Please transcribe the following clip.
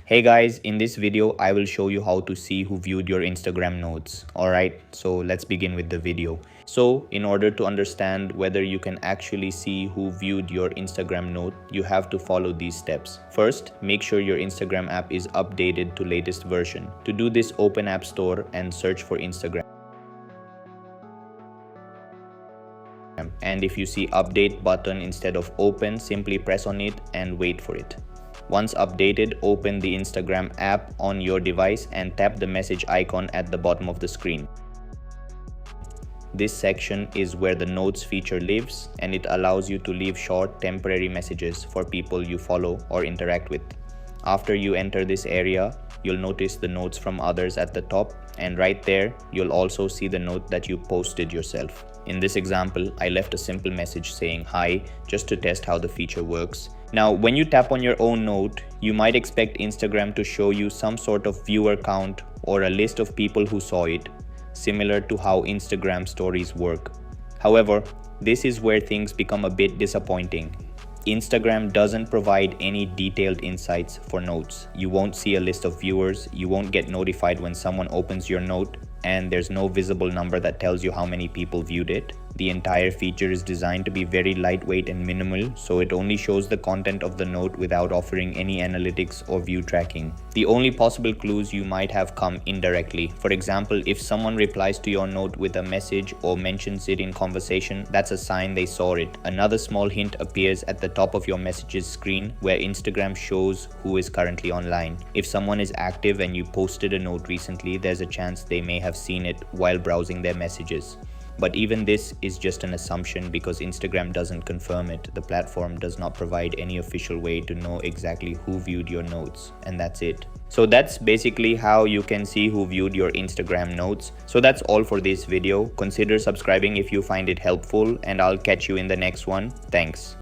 Hey guys, in this video, I will show you how to see who viewed your Instagram notes. Alright, so let's begin with the video. So in order to understand whether you can actually see who viewed your Instagram note, you have to follow these steps. First, make sure your Instagram app is updated to latest version. To do this, open App Store and search for Instagram. And if you see update button instead of open, simply press on it and wait for it. Once updated, open the Instagram app on your device and tap the message icon at the bottom of the screen. This section is where the notes feature lives, and it allows you to leave short temporary messages for people you follow or interact with. After you enter this area, you'll notice the notes from others at the top, and right there, you'll also see the note that you posted yourself. In this example, I left a simple message saying hi just to test how the feature works. Now, when you tap on your own note, you might expect Instagram to show you some sort of viewer count or a list of people who saw it, similar to how Instagram stories work. However, this is where things become a bit disappointing. Instagram doesn't provide any detailed insights for notes. You won't see a list of viewers, you won't get notified when someone opens your note, and there's no visible number that tells you how many people viewed it. The entire feature is designed to be very lightweight and minimal, so it only shows the content of the note without offering any analytics or view tracking. The only possible clues you might have come indirectly. For example, if someone replies to your note with a message or mentions it in conversation, that's a sign they saw it. Another small hint appears at the top of your messages screen where Instagram shows who is currently online. If someone is active and you posted a note recently, there's a chance they may have seen it while browsing their messages. But even this is just an assumption because Instagram doesn't confirm it. The platform does not provide any official way to know exactly who viewed your notes, and that's it. So that's basically how you can see who viewed your Instagram notes. So that's all for this video. Consider subscribing if you find it helpful, and I'll catch you in the next one. Thanks.